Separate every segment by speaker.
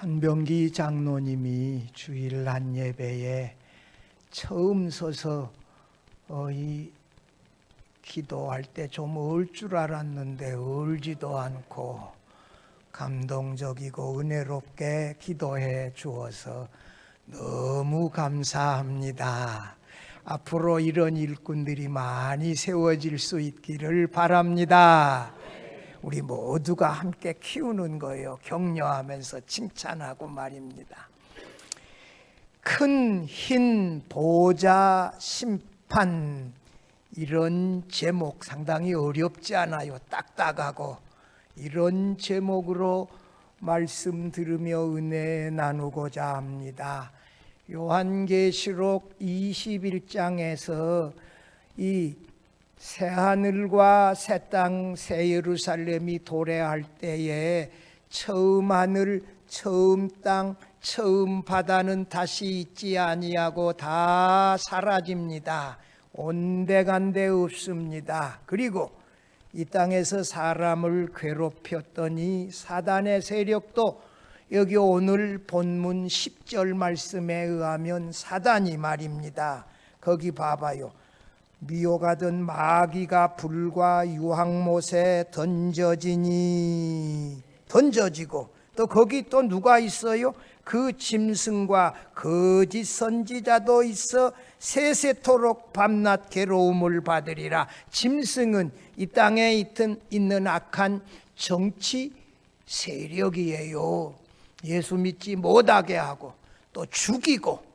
Speaker 1: 한병기 장로님이 주일 난 예배에 처음 서서 이 기도할 때 좀 얼 줄 알았는데 얼지도 않고 감동적이고 은혜롭게 기도해 주어서 너무 감사합니다. 앞으로 이런 일꾼들이 많이 세워질 수 있기를 바랍니다. 우리 모두가 함께 키우는 거예요. 격려하면서 칭찬하고 말입니다. 큰 흰 보좌 심판, 이런 제목 상당히 어렵지 않아요. 딱딱하고 이런 제목으로 말씀 들으며 은혜 나누고자 합니다. 요한계시록 21장에서 이 새하늘과 새 땅, 새 예루살렘이 도래할 때에 처음 하늘, 처음 땅, 처음 바다는 다시 있지 아니하고 다 사라집니다. 온데간데 없습니다. 그리고 이 땅에서 사람을 괴롭혔더니 사단의 세력도, 여기 오늘 본문 10절 말씀에 의하면 사단이 말입니다. 거기 봐봐요. 미혹하던 마귀가 불과 유황못에 던져지고 또 거기 또 누가 있어요? 그 짐승과 거짓 선지자도 있어 세세토록 밤낮 괴로움을 받으리라. 짐승은 이 땅에 있는 악한 정치 세력이에요. 예수 믿지 못하게 하고 또 죽이고,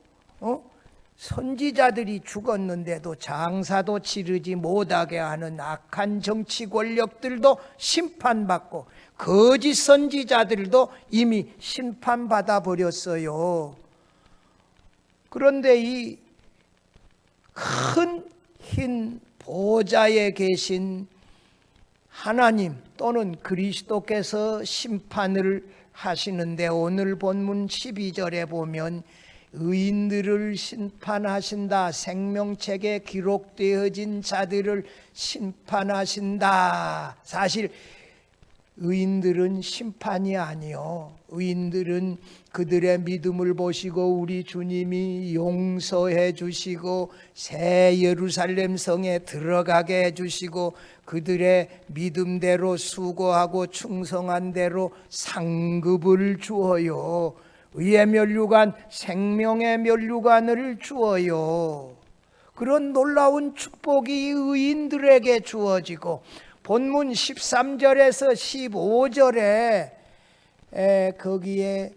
Speaker 1: 선지자들이 죽었는데도 장사도 치르지 못하게 하는 악한 정치 권력들도 심판받고 거짓 선지자들도 이미 심판받아 버렸어요. 그런데 이 큰 흰 보좌에 계신 하나님 또는 그리스도께서 심판을 하시는데, 오늘 본문 12절에 보면 의인들을 심판하신다. 생명책에 기록되어진 자들을 심판하신다. 사실 의인들은 심판이 아니요, 의인들은 그들의 믿음을 보시고 우리 주님이 용서해 주시고 새 예루살렘 성에 들어가게 해 주시고 그들의 믿음대로 수고하고 충성한 대로 상급을 주어요. 의의 면류관, 생명의 면류관을 주어요. 그런 놀라운 축복이 의인들에게 주어지고, 본문 13절에서 15절에 거기에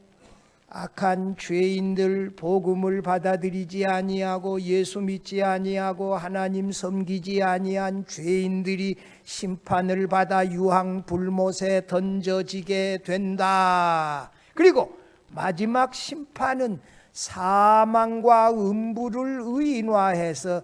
Speaker 1: 악한 죄인들, 복음을 받아들이지 아니하고 예수 믿지 아니하고 하나님 섬기지 아니한 죄인들이 심판을 받아 유황 불못에 던져지게 된다. 그리고 마지막 심판은 사망과 음부를 의인화해서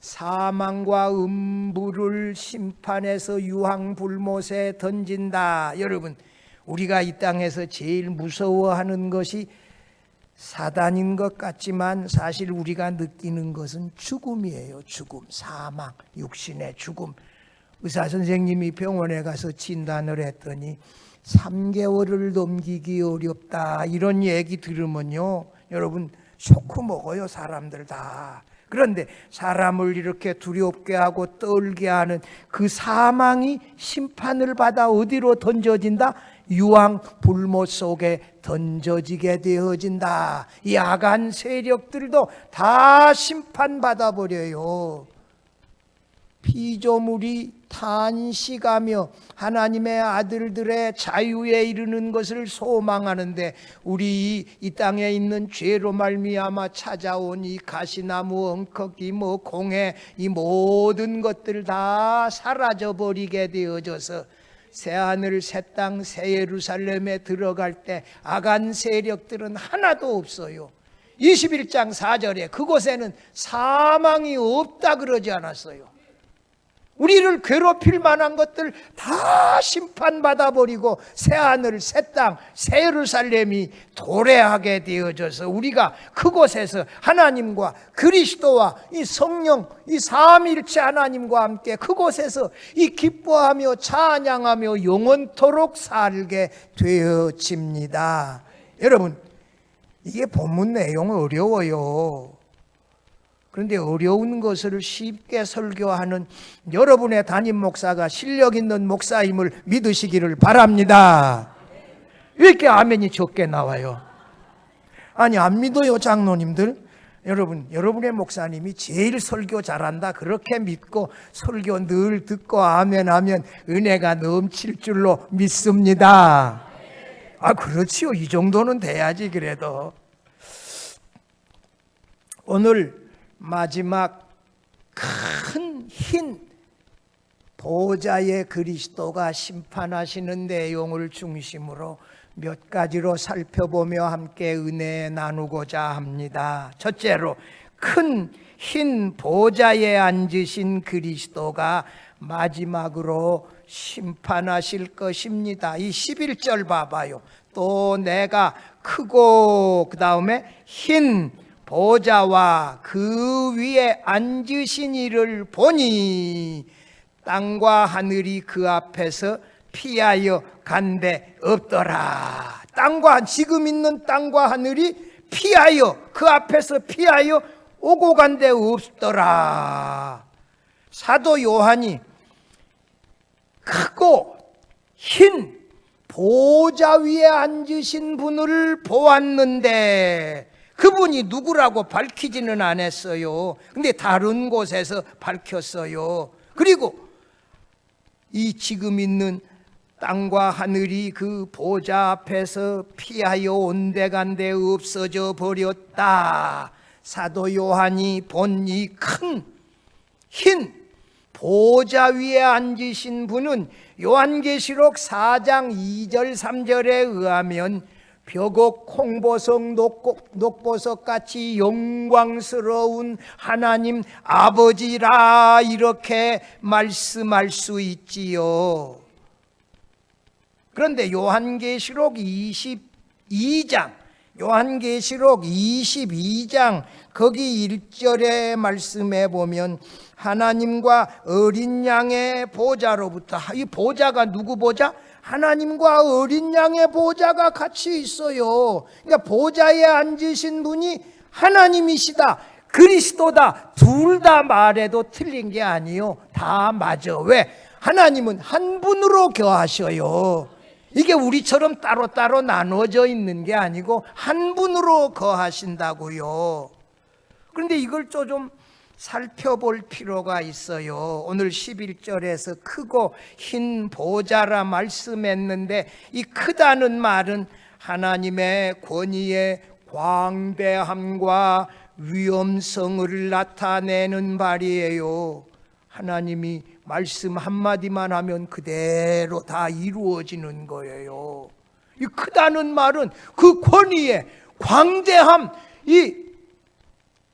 Speaker 1: 사망과 음부를 심판해서 유황불못에 던진다. 여러분, 우리가 이 땅에서 제일 무서워하는 것이 사단인 것 같지만 사실 우리가 느끼는 것은 죽음이에요. 죽음, 사망, 육신의 죽음. 의사 선생님이 병원에 가서 진단을 했더니 3개월을 넘기기 어렵다, 이런 얘기 들으면요, 여러분 쇼크 먹어요, 사람들 다. 그런데 사람을 이렇게 두렵게 하고 떨게 하는 그 사망이 심판을 받아 어디로 던져진다? 유황 불못 속에 던져지게 되어진다. 이 악한 세력들도 다 심판받아 버려요. 피조물이 탄식하며 하나님의 아들들의 자유에 이르는 것을 소망하는데, 우리 이 땅에 있는 죄로 말미암아 찾아온 이 가시나무, 엉컥이, 공해, 이 모든 것들 다 사라져 버리게 되어져서 새하늘, 새 땅, 새 예루살렘에 들어갈 때 악한 세력들은 하나도 없어요. 21장 4절에 그곳에는 사망이 없다 그러지 않았어요. 우리를 괴롭힐 만한 것들 다 심판받아 버리고 새하늘, 새 땅, 새 예루살렘이 도래하게 되어져서 우리가 그곳에서 하나님과 그리스도와 이 성령, 이 삼위일체 하나님과 함께 그곳에서 이 기뻐하며 찬양하며 영원토록 살게 되어집니다. 여러분, 이게 본문 내용 어려워요. 그런데 어려운 것을 쉽게 설교하는 여러분의 담임 목사가 실력 있는 목사임을 믿으시기를 바랍니다. 왜 이렇게 아멘이 적게 나와요? 아니, 안 믿어요, 장로님들? 여러분, 여러분의 목사님이 제일 설교 잘한다 그렇게 믿고 설교 늘 듣고 아멘 하면 은혜가 넘칠 줄로 믿습니다. 아, 그렇지요. 이 정도는 돼야지. 그래도 오늘 마지막 큰 흰 보좌의 그리스도가 심판하시는 내용을 중심으로 몇 가지로 살펴보며 함께 은혜 나누고자 합니다. 첫째로, 큰 흰 보좌에 앉으신 그리스도가 마지막으로 심판하실 것입니다. 이 11절 봐봐요. 또 내가 크고 그 다음에 흰 보좌와 그 위에 앉으신 이를 보니 땅과 하늘이 그 앞에서 피하여 간데 없더라. 지금 있는 땅과 하늘이 피하여, 그 앞에서 피하여 오고 간데 없더라. 사도 요한이 크고 흰 보좌 위에 앉으신 분을 보았는데 그분이 누구라고 밝히지는 않았어요. 근데 다른 곳에서 밝혔어요. 그리고 이 지금 있는 땅과 하늘이 그 보좌 앞에서 피하여 온데간데 없어져 버렸다. 사도 요한이 본 이 큰 흰 보좌 위에 앉으신 분은 요한계시록 4장 2절 3절에 의하면 벽옥 홍보석 녹보석 같이 영광스러운 하나님 아버지라 이렇게 말씀할 수 있지요. 그런데 요한계시록 22장 거기 1절에 말씀해 보면 하나님과 어린 양의 보좌로부터, 이 보좌가 누구 보좌? 하나님과 어린 양의 보좌가 같이 있어요. 그러니까 보좌에 앉으신 분이 하나님이시다, 그리스도다, 둘 다 말해도 틀린 게 아니에요. 다 맞아. 왜? 하나님은 한 분으로 거하셔요. 이게 우리처럼 따로따로 나눠져 있는 게 아니고 한 분으로 거하신다고요. 그런데 이걸 좀 살펴볼 필요가 있어요. 오늘 11절에서 크고 흰 보좌라 말씀했는데 이 크다는 말은 하나님의 권위의 광대함과 위엄성을 나타내는 말이에요. 하나님이 말씀 한마디만 하면 그대로 다 이루어지는 거예요. 이 크다는 말은 그 권위의 광대함, 이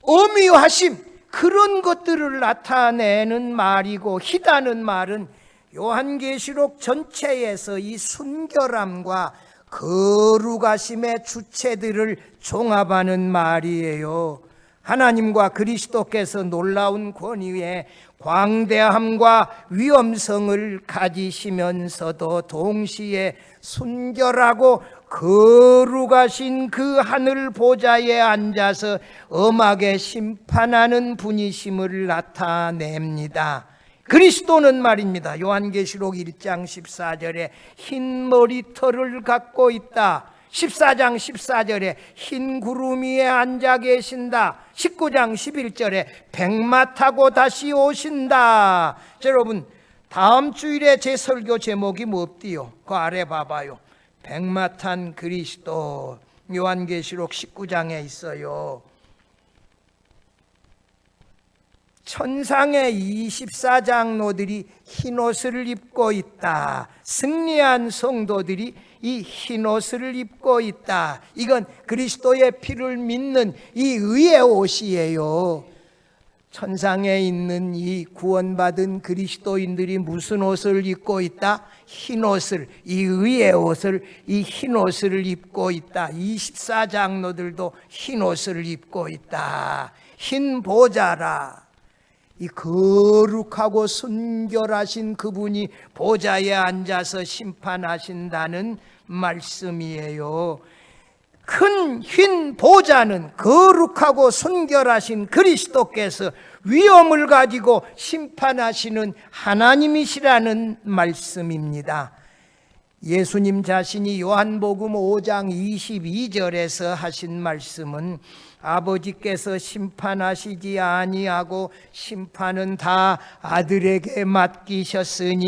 Speaker 1: 어미하심, 그런 것들을 나타내는 말이고, 희다는 말은 요한계시록 전체에서 이 순결함과 거룩하심의 주체들을 종합하는 말이에요. 하나님과 그리스도께서 놀라운 권위에 광대함과 위엄성을 가지시면서도 동시에 순결하고 거룩하신 그 하늘 보좌에 앉아서 엄하게 심판하는 분이심을 나타냅니다. 그리스도는 말입니다. 요한계시록 1장 14절에 흰 머리털을 갖고 있다. 14장 14절에 흰 구름 위에 앉아 계신다. 19장 11절에 백마 타고 다시 오신다. 자, 여러분, 다음 주일에 제 설교 제목이 뭡디요? 그 아래 봐봐요. 백마 탄 그리스도. 요한계시록 19장에 있어요. 천상의 24장로들이 흰옷을 입고 있다. 승리한 성도들이 이 흰옷을 입고 있다. 이건 그리스도의 피를 믿는 이 의의 옷이에요. 천상에 있는 이 구원받은 그리스도인들이 무슨 옷을 입고 있다? 흰옷을, 이 의의 옷을, 이 흰옷을 입고 있다. 24장로들도 흰옷을 입고 있다. 흰 보좌라. 이 거룩하고 순결하신 그분이 보좌에 앉아서 심판하신다는 말씀이에요. 큰 흰 보좌는 거룩하고 순결하신 그리스도께서 위엄을 가지고 심판하시는 하나님이시라는 말씀입니다. 예수님 자신이 요한복음 5장 22절에서 하신 말씀은 아버지께서 심판하시지 아니하고 심판은 다 아들에게 맡기셨으니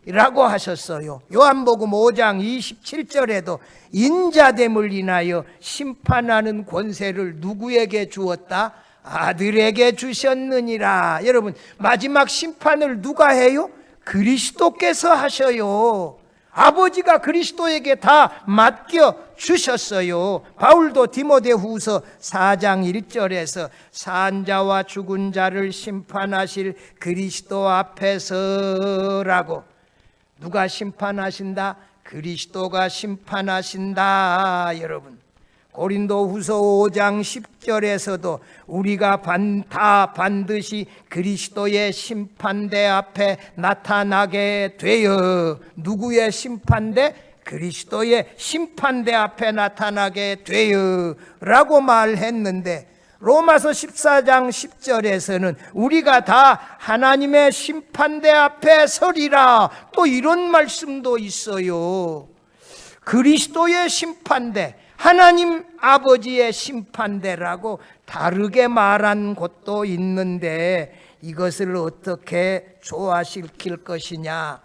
Speaker 1: 라고 하셨어요. 요한복음 5장 27절에도 인자됨을 인하여 심판하는 권세를 누구에게 주었다? 아들에게 주셨느니라. 여러분, 마지막 심판을 누가 해요? 그리스도께서 하셔요. 아버지가 그리스도에게 다 맡겨 주셨어요. 바울도 디모데후서 4장 1절에서 산자와 죽은 자를 심판하실 그리스도 앞에서라고. 누가 심판하신다? 그리스도가 심판하신다. 여러분, 고린도후서 5장 10절에서도 우리가 다 반드시 그리스도의 심판대 앞에 나타나게 되어, 누구의 심판대? 그리스도의 심판대 앞에 나타나게 되어 라고 말했는데, 로마서 14장 10절에서는 우리가 다 하나님의 심판대 앞에 서리라, 또 이런 말씀도 있어요. 그리스도의 심판대, 하나님 아버지의 심판대라고 다르게 말한 곳도 있는데, 이것을 어떻게 조화시킬 것이냐.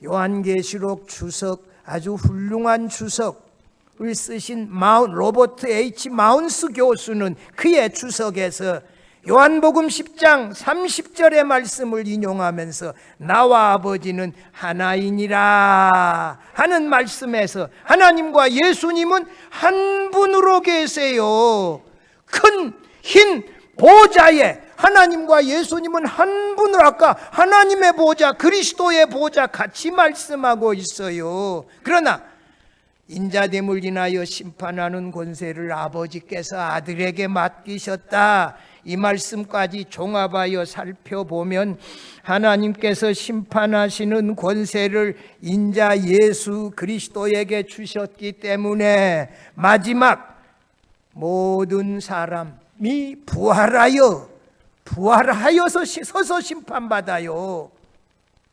Speaker 1: 요한계시록 주석, 아주 훌륭한 주석을 쓰신 로버트 H. 마운스 교수는 그의 주석에서 요한복음 10장 30절의 말씀을 인용하면서 나와 아버지는 하나이니라 하는 말씀에서 하나님과 예수님은 한 분으로 계세요. 큰 흰 보좌에 하나님과 예수님은 한 분으로, 아까 하나님의 보좌, 그리스도의 보좌 같이 말씀하고 있어요. 그러나 인자됨을 인하여 심판하는 권세를 아버지께서 아들에게 맡기셨다, 이 말씀까지 종합하여 살펴보면 하나님께서 심판하시는 권세를 인자 예수 그리스도에게 주셨기 때문에 마지막 모든 사람이 부활하여서 서서 심판받아요.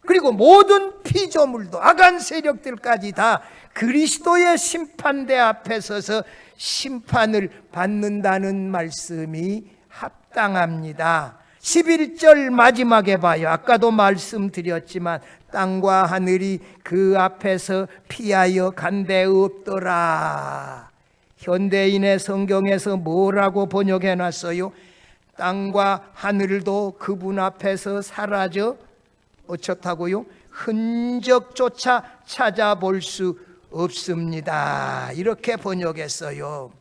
Speaker 1: 그리고 모든 피조물도 악한 세력들까지 다 그리스도의 심판대 앞에 서서 심판을 받는다는 말씀이 합당합니다. 11절 마지막에 봐요. 아까도 말씀드렸지만 땅과 하늘이 그 앞에서 피하여 간데 없더라. 현대인의 성경에서 뭐라고 번역해놨어요? 땅과 하늘도 그분 앞에서 사라져 어쩌다고요? 흔적조차 찾아볼 수 없습니다. 이렇게 번역했어요.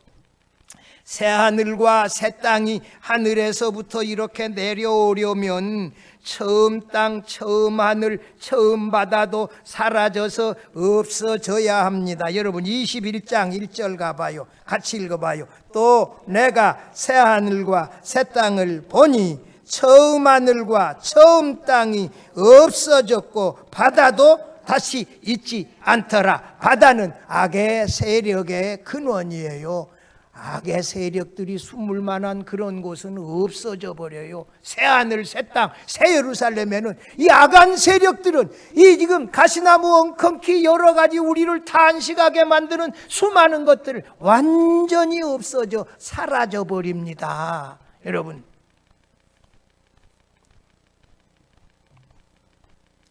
Speaker 1: 새 하늘과 새 땅이 하늘에서부터 이렇게 내려오려면 처음 땅, 처음 하늘, 처음 바다도 사라져서 없어져야 합니다. 여러분 21장 1절 가봐요. 같이 읽어봐요. 또 내가 새 하늘과 새 땅을 보니 처음 하늘과 처음 땅이 없어졌고 바다도 다시 있지 않더라. 바다는 악의 세력의 근원이에요. 악의 세력들이 숨을 만한 그런 곳은 없어져 버려요. 새 하늘, 새 땅, 새 예루살렘에는 이 악한 세력들은 이 지금 가시나무 엉겅퀴 여러 가지 우리를 탄식하게 만드는 수많은 것들 완전히 없어져 사라져 버립니다. 여러분,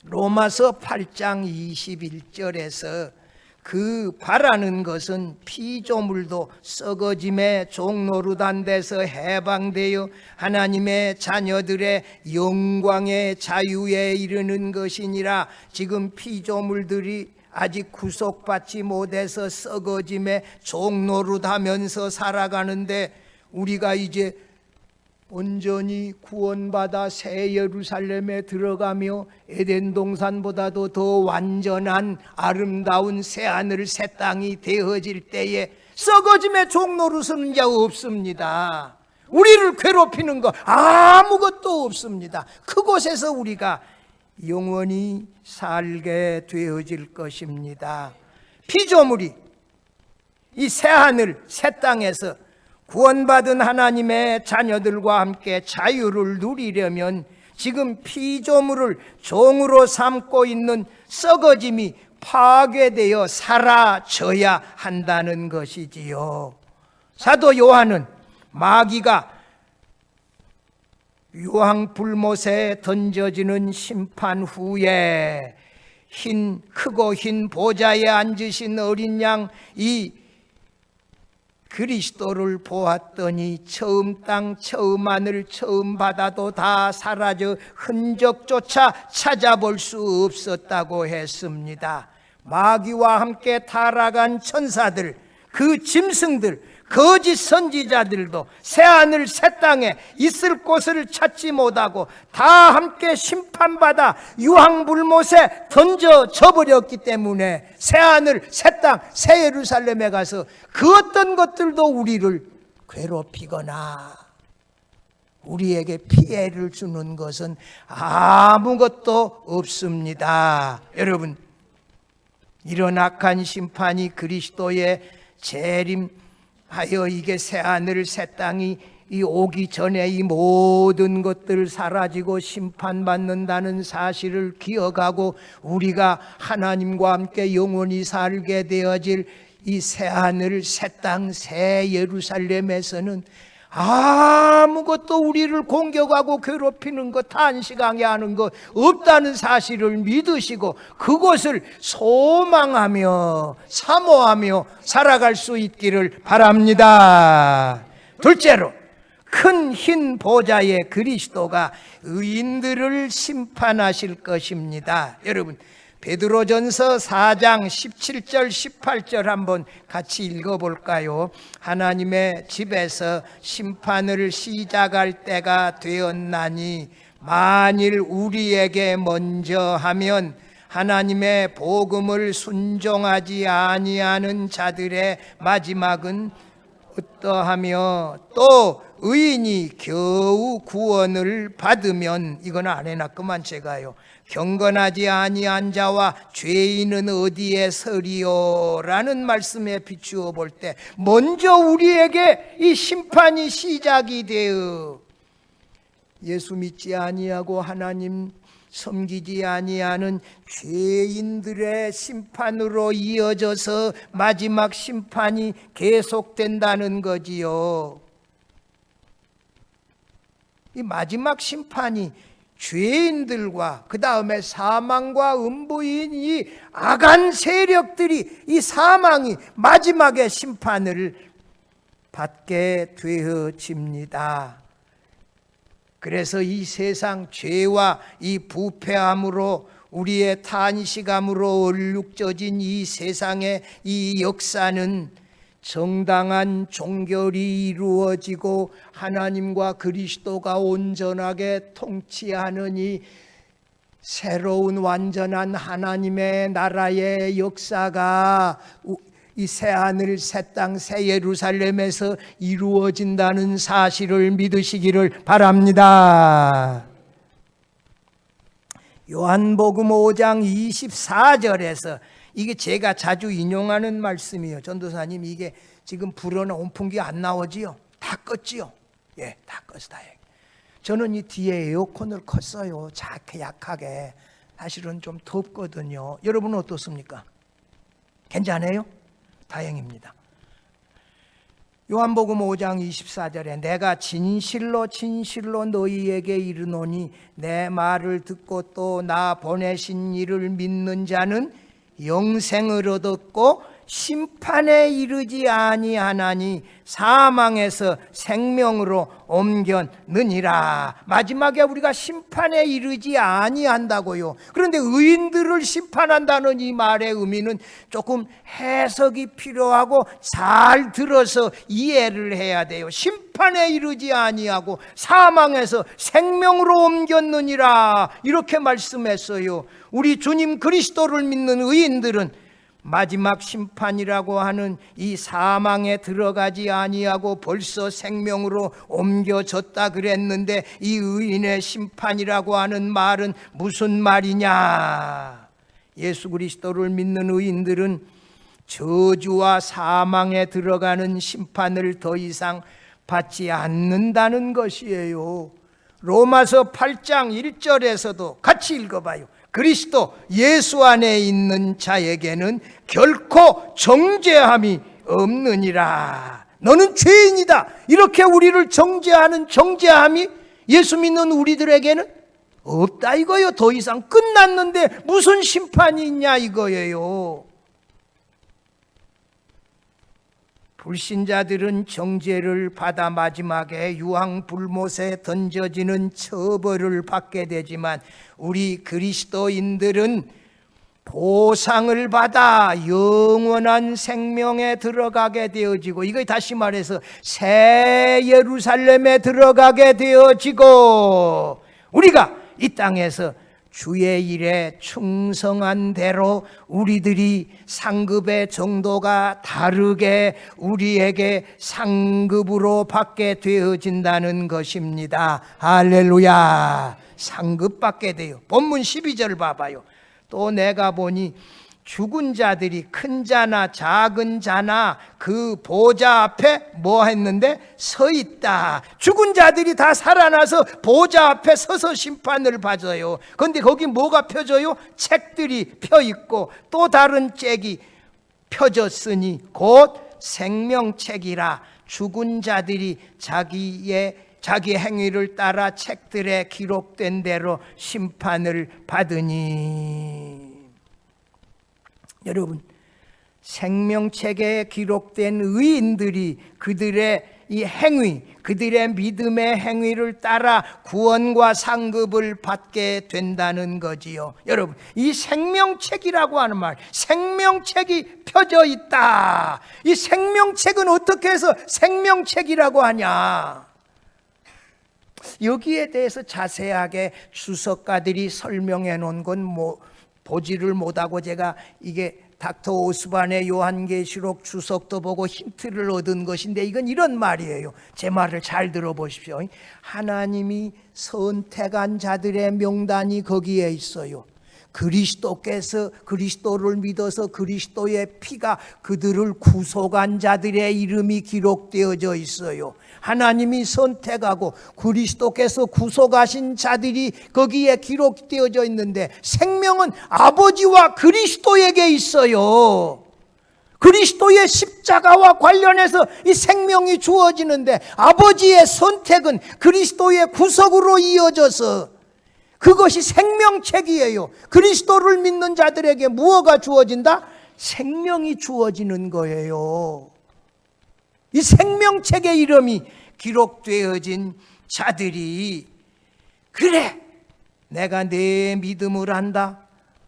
Speaker 1: 로마서 8장 21절에서 그 바라는 것은 피조물도 썩어짐의 종노릇한 데서 해방되어 하나님의 자녀들의 영광의 자유에 이르는 것이니라. 지금 피조물들이 아직 구속받지 못해서 썩어짐의 종노릇하면서 살아가는데, 우리가 이제 온전히 구원받아 새 예루살렘에 들어가며 에덴 동산보다도 더 완전한 아름다운 새 하늘 새 땅이 되어질 때에 썩어짐의 종노릇은 이제 없습니다. 우리를 괴롭히는 거 아무것도 없습니다. 그곳에서 우리가 영원히 살게 되어질 것입니다. 피조물이 이 새하늘 새 땅에서 구원받은 하나님의 자녀들과 함께 자유를 누리려면 지금 피조물을 종으로 삼고 있는 썩어짐이 파괴되어 사라져야 한다는 것이지요. 사도 요한은 마귀가 유황불못에 던져지는 심판 후에 크고 흰 보좌에 앉으신 어린 양 이 그리스도를 보았더니 처음 땅 처음 하늘 처음 바다도 다 사라져 흔적조차 찾아볼 수 없었다고 했습니다. 마귀와 함께 타락한 천사들, 그 짐승들, 거짓 선지자들도 새하늘 새 땅에 있을 곳을 찾지 못하고 다 함께 심판받아 유황불못에 던져져 버렸기 때문에 새하늘 새 땅 새 예루살렘에 가서 그 어떤 것들도 우리를 괴롭히거나 우리에게 피해를 주는 것은 아무것도 없습니다. 여러분, 이런 악한 심판이 그리스도의 재림하여 이게 새하늘 새 땅이 오기 전에 이 모든 것들 사라지고 심판받는다는 사실을 기억하고 우리가 하나님과 함께 영원히 살게 되어질 이 새하늘 새 땅 새 예루살렘에서는 아무것도 우리를 공격하고 괴롭히는 것, 탄식하게 하는 것 없다는 사실을 믿으시고 그것을 소망하며 사모하며 살아갈 수 있기를 바랍니다. 둘째로, 큰 흰 보좌의 그리스도가 의인들을 심판하실 것입니다. 여러분, 베드로전서 4장 17절 18절 한번 같이 읽어볼까요? 하나님의 집에서 심판을 시작할 때가 되었나니 만일 우리에게 먼저 하면 하나님의 복음을 순종하지 아니하는 자들의 마지막은 어떠하며 또 의인이 겨우 구원을 받으면, 이건 안 해놨구만 제가요, 경건하지 아니한 자와 죄인은 어디에 서리요? 라는 말씀에 비추어 볼 때 먼저 우리에게 이 심판이 시작이 되어 예수 믿지 아니하고 하나님 섬기지 아니하는 죄인들의 심판으로 이어져서 마지막 심판이 계속된다는 거지요. 이 마지막 심판이 죄인들과 그 다음에 사망과 음부인 이 악한 세력들이, 이 사망이 마지막에 심판을 받게 되어집니다. 그래서 이 세상 죄와 이 부패함으로 우리의 탄식함으로 얼룩져진 이 세상의 이 역사는 정당한 종결이 이루어지고 하나님과 그리스도가 온전하게 통치하는 이 새로운 완전한 하나님의 나라의 역사가 이 새하늘 새 땅 새 예루살렘에서 이루어진다는 사실을 믿으시기를 바랍니다. 요한복음 5장 24절에서, 이게 제가 자주 인용하는 말씀이에요. 전도사님, 이게 지금 불어나 온풍기 안 나오지요? 다 껐지요? 예, 다 껐어, 다행. 저는 이 뒤에 에어컨을 껐어요. 약하게. 사실은 좀 덥거든요. 여러분은 어떻습니까? 괜찮아요? 다행입니다. 요한복음 5장 24절에 내가 진실로 진실로 너희에게 이르노니 내 말을 듣고 또 나 보내신 이를 믿는 자는 영생을 얻었고 심판에 이르지 아니하나니 사망에서 생명으로 옮겼느니라. 마지막에 우리가 심판에 이르지 아니한다고요. 그런데 의인들을 심판한다는 이 말의 의미는 조금 해석이 필요하고 잘 들어서 이해를 해야 돼요. 심판에 이르지 아니하고 사망에서 생명으로 옮겼느니라, 이렇게 말씀했어요. 우리 주님 그리스도를 믿는 의인들은 마지막 심판이라고 하는 이 사망에 들어가지 아니하고 벌써 생명으로 옮겨졌다 그랬는데, 이 의인의 심판이라고 하는 말은 무슨 말이냐? 예수 그리스도를 믿는 의인들은 저주와 사망에 들어가는 심판을 더 이상 받지 않는다는 것이에요. 로마서 8장 1절에서도 같이 읽어봐요. 그리스도 예수 안에 있는 자에게는 결코 정죄함이 없느니라. 너는 죄인이다, 이렇게 우리를 정죄하는 정죄함이 예수 믿는 우리들에게는 없다 이거예요. 더 이상 끝났는데 무슨 심판이 있냐 이거예요. 불신자들은 정죄를 받아 마지막에 유황불못에 던져지는 처벌을 받게 되지만 우리 그리스도인들은 보상을 받아 영원한 생명에 들어가게 되어지고, 이거 다시 말해서 새 예루살렘에 들어가게 되어지고, 우리가 이 땅에서 주의 일에 충성한 대로 우리들이 상급의 정도가 다르게 우리에게 상급으로 받게 되어진다는 것입니다. 할렐루야. 상급 받게 돼요. 본문 12절 봐봐요. 또 내가 보니 죽은 자들이 큰 자나 작은 자나 그 보좌 앞에 뭐 했는데? 서 있다. 죽은 자들이 다 살아나서 보좌 앞에 서서 심판을 받아요. 그런데 거기 뭐가 펴져요? 책들이 펴 있고 또 다른 책이 펴졌으니 곧 생명책이라. 죽은 자들이 자기 행위를 따라 책들에 기록된 대로 심판을 받으니. 여러분, 생명책에 기록된 의인들이 그들의 이 행위, 그들의 믿음의 행위를 따라 구원과 상급을 받게 된다는 거지요. 여러분, 이 생명책이라고 하는 말, 생명책이 펴져 있다. 이 생명책은 어떻게 해서 생명책이라고 하냐? 여기에 대해서 자세하게 주석가들이 설명해 놓은 건 보지를 못하고 제가 이게 닥터 오스반의 요한계시록 주석도 보고 힌트를 얻은 것인데, 이건 이런 말이에요. 제 말을 잘 들어보십시오. 하나님이 선택한 자들의 명단이 거기에 있어요. 그리스도께서 그리스도를 믿어서 그리스도의 피가 그들을 구속한 자들의 이름이 기록되어져 있어요. 하나님이 선택하고 그리스도께서 구속하신 자들이 거기에 기록되어져 있는데, 생명은 아버지와 그리스도에게 있어요. 그리스도의 십자가와 관련해서 이 생명이 주어지는데, 아버지의 선택은 그리스도의 구속으로 이어져서 그것이 생명책이에요. 그리스도를 믿는 자들에게 무엇가 주어진다? 생명이 주어지는 거예요. 이 생명책의 이름이 기록되어진 자들이, 그래, 내가 내 믿음을 한다,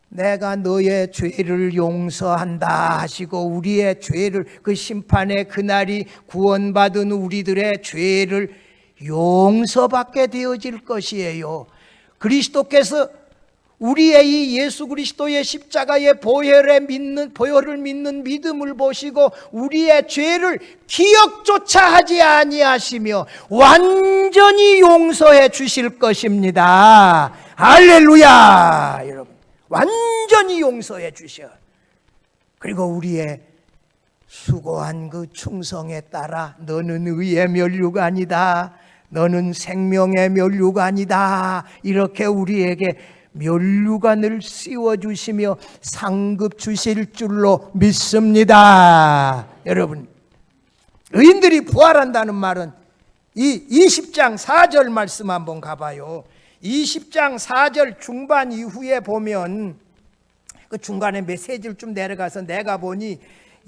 Speaker 1: 내가 너의 죄를 용서한다 하시고 우리의 죄를, 그 심판의 그날이 구원받은 우리들의 죄를 용서받게 되어질 것이에요. 그리스도께서 우리의 이 예수 그리스도의 십자가의 보혈을 믿는 믿음을 보시고 우리의 죄를 기억조차 하지 아니하시며 완전히 용서해 주실 것입니다. 할렐루야. 여러분, 완전히 용서해 주셔. 그리고 우리의 수고한 그 충성에 따라 너는 의의 면류관이다, 너는 생명의 면류관이다, 이렇게 우리에게 면류관을 씌워주시며 상급 주실 줄로 믿습니다. 여러분, 의인들이 부활한다는 말은 이 20장 4절 말씀 한번 가봐요. 20장 4절 중반 이후에 보면 그 중간에 메시지를 좀 내려가서 내가 보니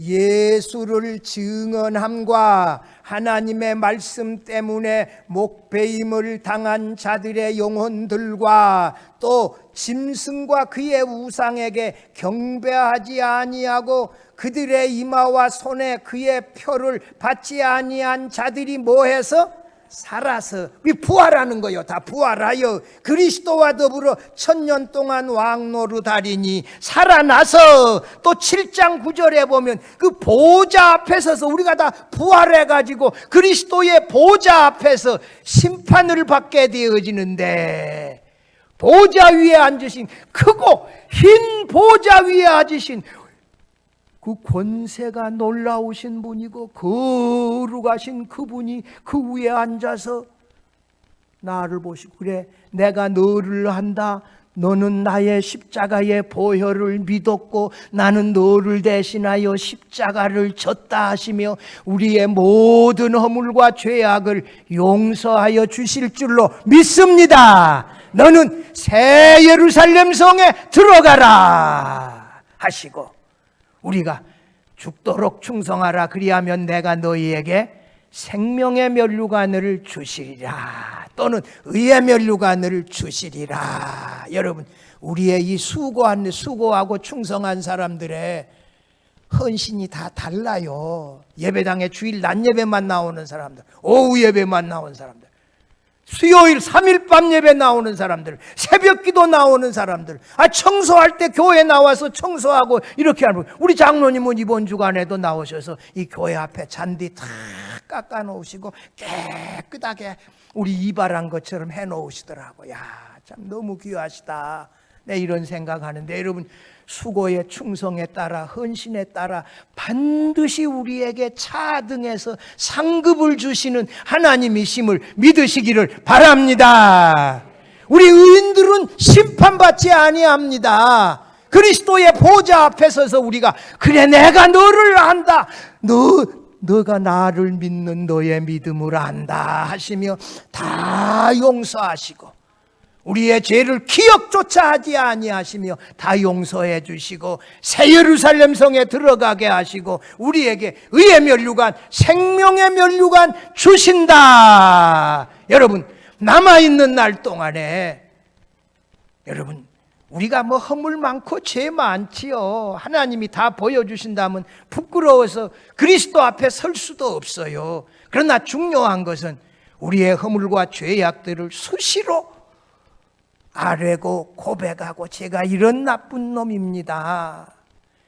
Speaker 1: 예수를 증언함과 하나님의 말씀 때문에 목배임을 당한 자들의 영혼들과 또 짐승과 그의 우상에게 경배하지 아니하고 그들의 이마와 손에 그의 표를 받지 아니한 자들이 뭐해서? 살아서, 부활하는 거요. 다 부활하여 그리스도와 더불어 1000년 동안 왕노릇하리니 살아나서 또 7장 9절에 보면 그 보좌 앞에 서서 우리가 다 부활해가지고 그리스도의 보좌 앞에서 심판을 받게 되어지는데, 보좌 위에 앉으신, 크고 흰 보좌 위에 앉으신 그 그 권세가 놀라우신 분이고 거룩하신 그분이 그 위에 앉아서 나를 보시고, 그래 내가 너를 한다, 너는 나의 십자가의 보혈을 믿었고 나는 너를 대신하여 십자가를 졌다 하시며 우리의 모든 허물과 죄악을 용서하여 주실 줄로 믿습니다. 너는 새 예루살렘 성에 들어가라 하시고, 우리가 죽도록 충성하라, 그리하면 내가 너희에게 생명의 면류관을 주시리라, 또는 의의 면류관을 주시리라. 여러분, 우리의 이 수고하고 충성한 사람들의 헌신이 다 달라요. 예배당에 주일 낮 예배만 나오는 사람들, 오후 예배만 나오는 사람들, 수요일 3일 밤 예배 나오는 사람들, 새벽 기도 나오는 사람들, 청소할 때 교회 나와서 청소하고 이렇게 하는 분. 우리 장로님은 이번 주간에도 나오셔서 이 교회 앞에 잔디 다 깎아 놓으시고 깨끗하게 우리 이발한 것처럼 해 놓으시더라고. 야, 참 너무 귀하시다. 네, 이런 생각하는데, 여러분, 수고의 충성에 따라, 헌신에 따라 반드시 우리에게 차등해서 상급을 주시는 하나님이심을 믿으시기를 바랍니다. 우리 의인들은 심판받지 아니합니다. 그리스도의 보좌 앞에 서서 우리가, 그래 내가 너를 안다, 너가 나를 믿는 너의 믿음을 안다 하시며 다 용서하시고, 우리의 죄를 기억조차 하지 아니하시며 다 용서해 주시고 새 예루살렘 성에 들어가게 하시고 우리에게 의의 면류관, 생명의 면류관 주신다. 여러분, 남아있는 날 동안에 여러분, 우리가 뭐 허물 많고 죄 많지요. 하나님이 다 보여주신다면 부끄러워서 그리스도 앞에 설 수도 없어요. 그러나 중요한 것은 우리의 허물과 죄악들을 수시로 아뢰고 고백하고, 제가 이런 나쁜 놈입니다,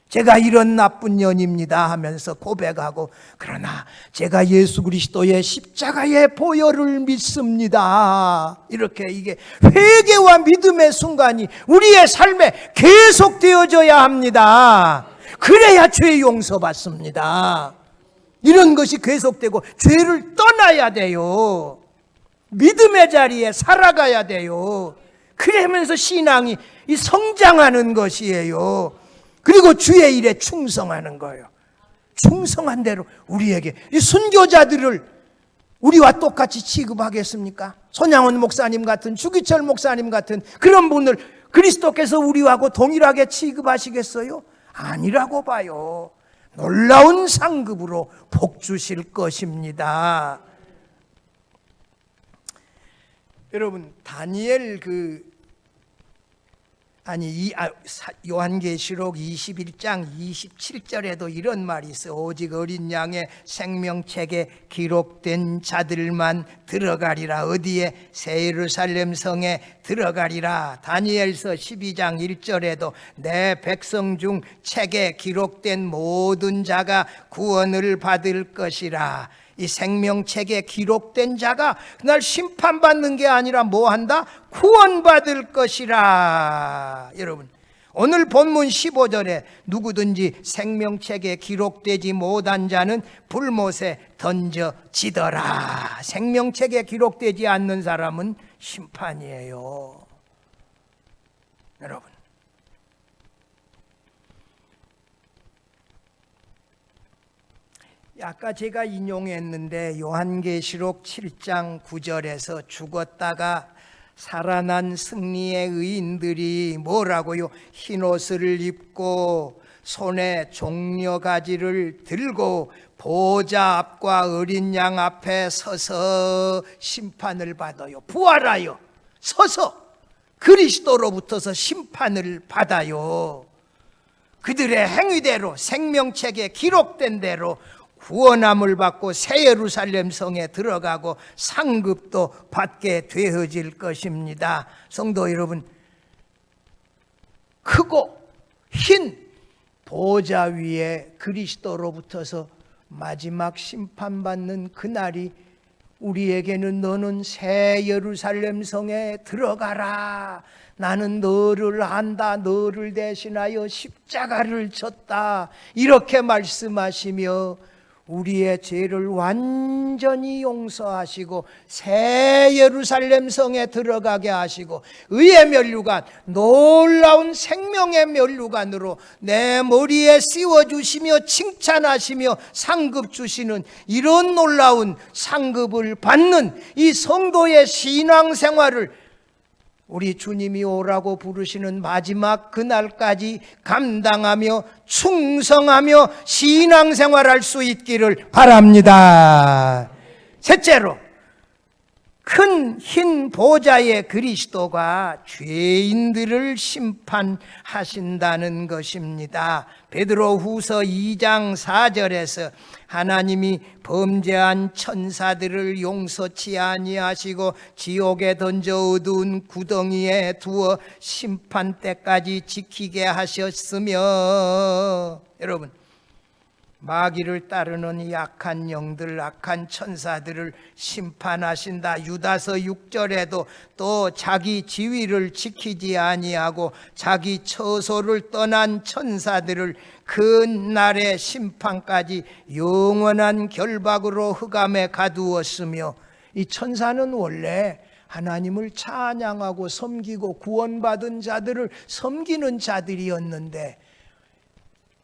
Speaker 1: 제가 이런 나쁜 년입니다 하면서 고백하고, 그러나 제가 예수 그리스도의 십자가의 보혈을 믿습니다, 이렇게 이게 회개와 믿음의 순간이 우리의 삶에 계속되어져야 합니다. 그래야 죄 용서받습니다. 이런 것이 계속되고 죄를 떠나야 돼요. 믿음의 자리에 살아가야 돼요. 그러면서 신앙이 성장하는 것이에요. 그리고 주의 일에 충성하는 거예요. 충성한 대로 우리에게, 이 순교자들을 우리와 똑같이 취급하겠습니까? 손양원 목사님 같은, 주기철 목사님 같은 그런 분을 그리스도께서 우리하고 동일하게 취급하시겠어요? 아니라고 봐요. 놀라운 상급으로 복 주실 것입니다. 여러분, 다니엘 요한계시록 21장 27절에도 이런 말이 있어요. 오직 어린 양의 생명책에 기록된 자들만 들어가리라. 어디에? 새 예루살렘 성에 들어가리라. 다니엘서 12장 1절에도 내 백성 중 책에 기록된 모든 자가 구원을 받을 것이라. 이 생명책에 기록된 자가 그날 심판받는 게 아니라 뭐 한다? 구원받을 것이라. 여러분, 오늘 본문 15절에 누구든지 생명책에 기록되지 못한 자는 불못에 던져지더라. 생명책에 기록되지 않는 사람은 심판이에요. 여러분, 아까 제가 인용했는데 요한계시록 7장 9절에서 죽었다가 살아난 승리의 의인들이 뭐라고요? 흰옷을 입고 손에 종려가지를 들고 보좌 앞과 어린 양 앞에 서서 심판을 받아요. 부활하여 서서 그리스도로부터서 심판을 받아요. 그들의 행위대로 생명책에 기록된 대로 구원함을 받고 새 예루살렘 성에 들어가고 상급도 받게 되어질 것입니다. 성도 여러분, 크고 흰 보좌 위에 그리스도로부터서 마지막 심판받는 그날이 우리에게는 너는 새 예루살렘 성에 들어가라, 나는 너를 안다. 너를 대신하여 십자가를 졌다. 이렇게 말씀하시며 우리의 죄를 완전히 용서하시고 새 예루살렘 성에 들어가게 하시고 의의 면류관, 놀라운 생명의 면류관으로 내 머리에 씌워주시며 칭찬하시며 상급 주시는 이런 놀라운 상급을 받는 이 성도의 신앙생활을 우리 주님이 오라고 부르시는 마지막 그날까지 감당하며 충성하며 신앙생활할 수 있기를 바랍니다. 셋째로, 큰 흰 보좌의 그리스도가 죄인들을 심판하신다는 것입니다. 베드로후서 2장 4절에서 하나님이 범죄한 천사들을 용서치 아니하시고 지옥에 던져 어두운 구덩이에 두어 심판 때까지 지키게 하셨으며, 여러분, 마귀를 따르는 약한 영들, 악한 천사들을 심판하신다. 유다서 6절에도 또 자기 지위를 지키지 아니하고 자기 처소를 떠난 천사들을 그 날의 심판까지 영원한 결박으로 흑암에 가두었으며, 이 천사는 원래 하나님을 찬양하고 섬기고 구원받은 자들을 섬기는 자들이었는데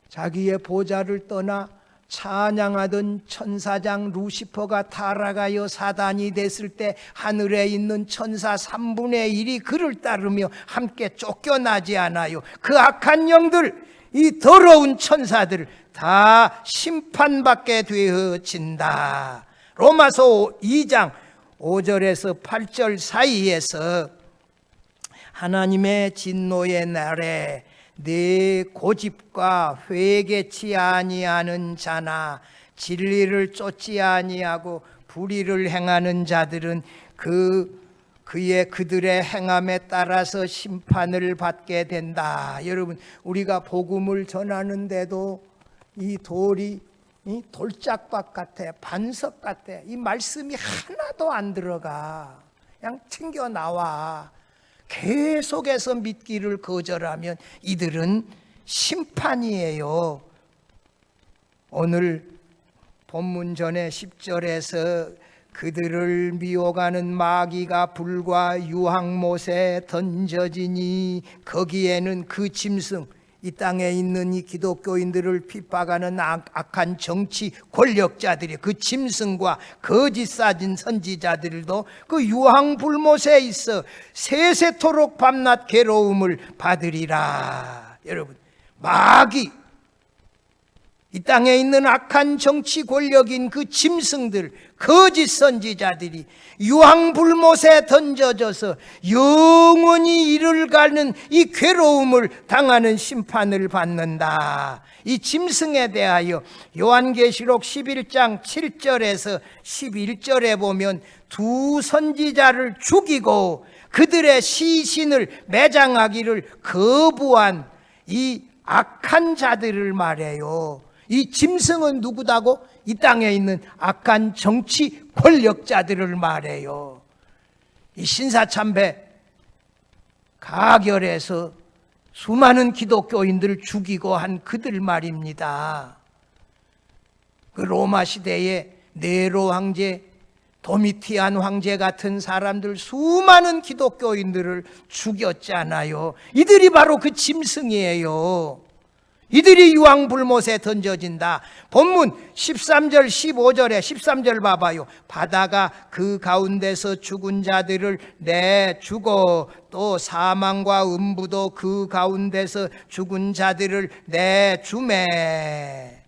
Speaker 1: 자기의 보좌를 떠나 찬양하던 천사장 루시퍼가 타락하여 사단이 됐을 때 하늘에 있는 천사 3분의 1이 그를 따르며 함께 쫓겨나지 않아요. 그 악한 영들, 이 더러운 천사들 다 심판받게 되어진다. 로마서 2장 5절에서 8절 사이에서 하나님의 진노의 날에 내 고집과 회개치 아니하는 자나 진리를 쫓지 아니하고 불의를 행하는 자들은 그들의 행함에 따라서 심판을 받게 된다. 여러분, 우리가 복음을 전하는데도 이 돌이 돌짝박 같아, 반석 같아. 이 말씀이 하나도 안 들어가. 그냥 튕겨 나와. 계속해서 믿기를 거절하면 이들은 심판이에요. 오늘 본문 전에 10절에서 그들을 미워가는 마귀가 불과 유황못에 던져지니 거기에는 그 짐승, 이 땅에 있는 이 기독교인들을 핍박하는 악한 정치 권력자들이, 그 짐승과 거짓 사진 선지자들도 그 유황불못에 있어 세세토록 밤낮 괴로움을 받으리라. 여러분, 마귀, 이 땅에 있는 악한 정치 권력인 그 짐승들, 거짓 선지자들이 유황불못에 던져져서 영원히 이를 가는 이 괴로움을 당하는 심판을 받는다. 이 짐승에 대하여 요한계시록 11장 7절에서 11절에 보면 두 선지자를 죽이고 그들의 시신을 매장하기를 거부한 이 악한 자들을 말해요. 이 짐승은 누구다고? 이 땅에 있는 악한 정치 권력자들을 말해요. 이 신사참배 가결해서 수많은 기독교인들을 죽이고 한 그들 말입니다. 그 로마 시대에 네로 황제, 도미티안 황제 같은 사람들, 수많은 기독교인들을 죽였잖아요. 이들이 바로 그 짐승이에요. 이들이 유황불못에 던져진다. 본문 13절 15절에 13절 봐봐요. 바다가 그 가운데서 죽은 자들을 내주고 또 사망과 음부도 그 가운데서 죽은 자들을 내주매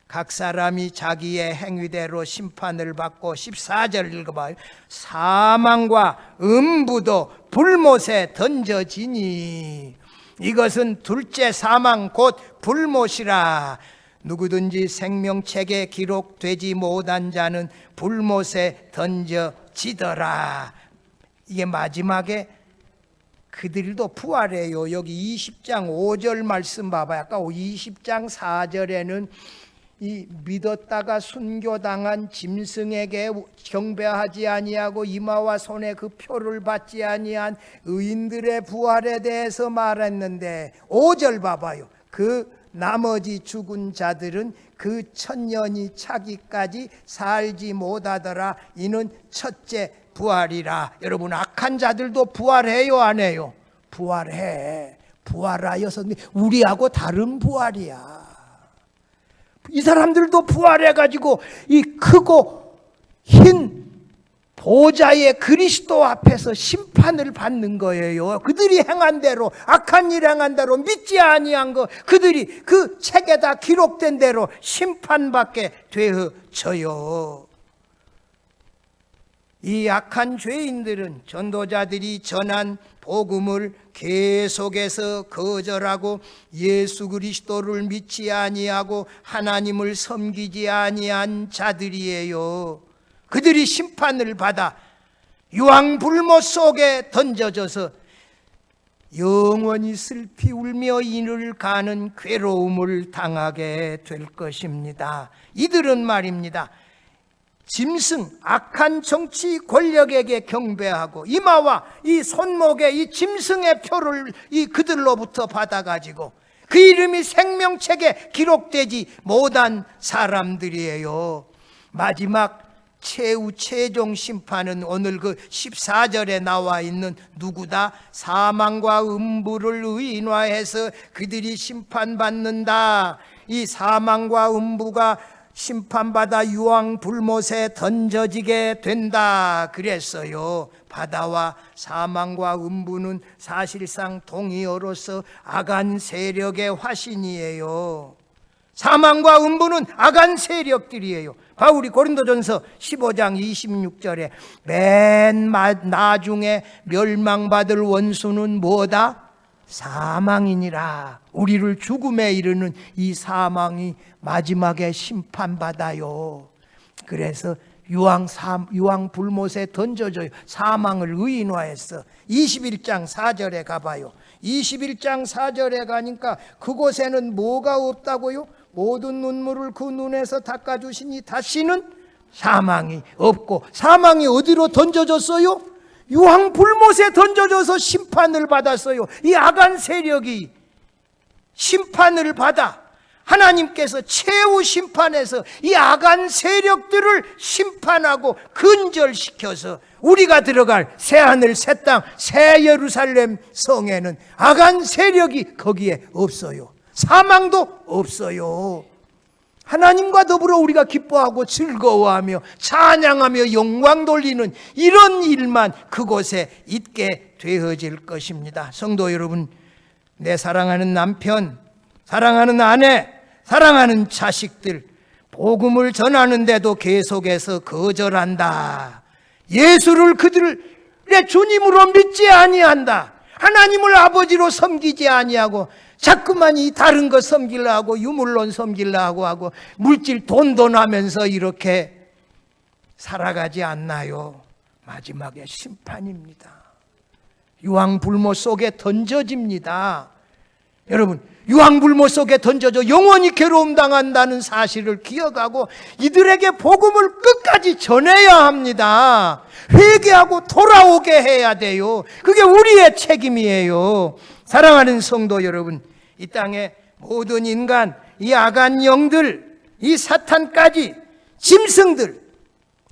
Speaker 1: 각 사람이 자기의 행위대로 심판을 받고 14절 읽어봐요. 사망과 음부도 불못에 던져지니 이것은 둘째 사망 곧 불못이라. 누구든지 생명책에 기록되지 못한 자는 불못에 던져지더라. 이게 마지막에 그들도 부활해요. 여기 20장 5절 말씀 봐봐요. 아까 20장 4절에는 이 믿었다가 순교당한 짐승에게 경배하지 아니하고 이마와 손에 그 표를 받지 아니한 의인들의 부활에 대해서 말했는데 5절 봐봐요. 그 나머지 죽은 자들은 그 천년이 차기까지 살지 못하더라. 이는 첫째 부활이라. 여러분, 악한 자들도 부활해요, 안 해요? 부활해. 부활하여서 우리하고 다른 부활이야. 이 사람들도 부활해가지고 이 크고 흰 보좌의 그리스도 앞에서 심판을 받는 거예요. 그들이 행한 대로, 악한 일 행한 대로, 믿지 아니한 거, 그들이 그 책에다 기록된 대로 심판받게 되어져요. 이 악한 죄인들은 전도자들이 전한 복음을 계속해서 거절하고 예수 그리스도를 믿지 아니하고 하나님을 섬기지 아니한 자들이에요. 그들이 심판을 받아 유황불못 속에 던져져서 영원히 슬피 울며 이를 가는 괴로움을 당하게 될 것입니다. 이들은 말입니다, 짐승, 악한 정치 권력에게 경배하고 이마와 이 손목에 이 짐승의 표를 이 그들로부터 받아가지고 그 이름이 생명책에 기록되지 못한 사람들이에요. 마지막 최종 심판은 오늘 그 14절에 나와 있는 누구다? 사망과 음부를 의인화해서 그들이 심판받는다. 이 사망과 음부가 심판받아 유황불못에 던져지게 된다 그랬어요. 바다와 사망과 음부는 사실상 동의어로서 악한 세력의 화신이에요. 사망과 음부는 악한 세력들이에요. 바울이 고린도전서 15장 26절에 맨 나중에 멸망받을 원수는 뭐다? 사망이니라. 우리를 죽음에 이르는 이 사망이 마지막에 심판받아요. 그래서 유황불못에 던져져요. 사망을 의인화했어. 21장 4절에 가봐요. 21장 4절에 가니까 그곳에는 뭐가 없다고요? 모든 눈물을 그 눈에서 닦아주시니 다시는 사망이 없고. 사망이 어디로 던져졌어요? 유황불못에 던져져서 심판을 받았어요. 이 악한 세력이 심판을 받아 하나님께서 최후 심판에서 이 악한 세력들을 심판하고 근절시켜서 우리가 들어갈 새하늘 새 땅 새 예루살렘 성에는 악한 세력이 거기에 없어요. 사망도 없어요. 하나님과 더불어 우리가 기뻐하고 즐거워하며 찬양하며 영광 돌리는 이런 일만 그곳에 있게 되어질 것입니다. 성도 여러분, 내 사랑하는 남편, 사랑하는 아내, 사랑하는 자식들, 복음을 전하는데도 계속해서 거절한다. 예수를 그들의 주님으로 믿지 아니한다. 하나님을 아버지로 섬기지 아니하고 자꾸만 이 다른 거 섬기려 하고 유물론 섬기려 하고 물질 돈돈하면서 이렇게 살아가지 않나요? 마지막에 심판입니다. 유황불못 속에 던져집니다. 여러분, 유황불못 속에 던져져 영원히 괴로움 당한다는 사실을 기억하고 이들에게 복음을 끝까지 전해야 합니다. 회개하고 돌아오게 해야 돼요. 그게 우리의 책임이에요. 사랑하는 성도 여러분, 이 땅에 모든 인간, 이 악한 영들, 이 사탄까지, 짐승들,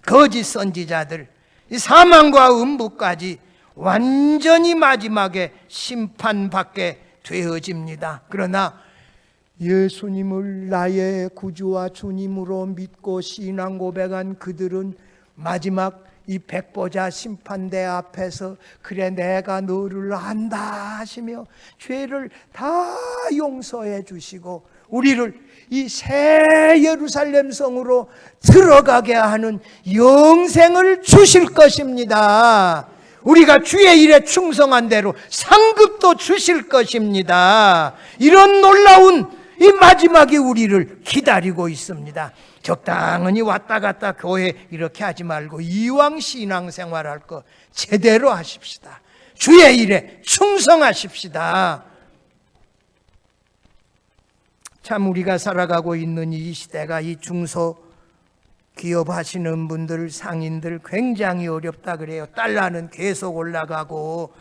Speaker 1: 거짓 선지자들, 이 사망과 음부까지 완전히 마지막에 심판받게 되어집니다. 그러나 예수님을 나의 구주와 주님으로 믿고 신앙 고백한 그들은 마지막 이 백보자 심판대 앞에서 그래 내가 너를 안다 하시며 죄를 다 용서해 주시고 우리를 이 새 예루살렘 성으로 들어가게 하는 영생을 주실 것입니다. 우리가 주의 일에 충성한 대로 상급도 주실 것입니다. 이런 놀라운 이 마지막이 우리를 기다리고 있습니다. 적당히 왔다 갔다 교회 이렇게 하지 말고 이왕 신앙생활할 거 제대로 하십시다. 주의 일에 충성하십시다. 참 우리가 살아가고 있는 이 시대가 이 중소 기업 하시는 분들, 상인들 굉장히 어렵다 그래요. 달러는 계속 올라가고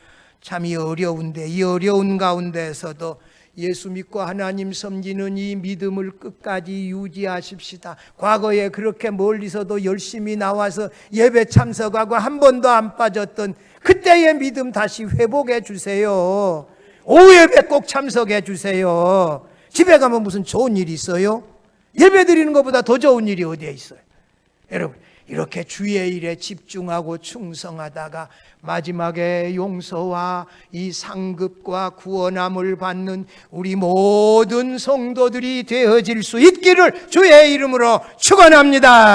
Speaker 1: 참 이 어려운데, 이 어려운 가운데서도 예수 믿고 하나님 섬기는 이 믿음을 끝까지 유지하십시다. 과거에 그렇게 멀리서도 열심히 나와서 예배 참석하고 한 번도 안 빠졌던 그때의 믿음 다시 회복해 주세요. 오후 예배 꼭 참석해 주세요. 집에 가면 무슨 좋은 일이 있어요? 예배 드리는 것보다 더 좋은 일이 어디에 있어요? 여러분, 이렇게 주의 일에 집중하고 충성하다가 마지막에 용서와 이 상급과 구원함을 받는 우리 모든 성도들이 되어질 수 있기를 주의 이름으로 축원합니다.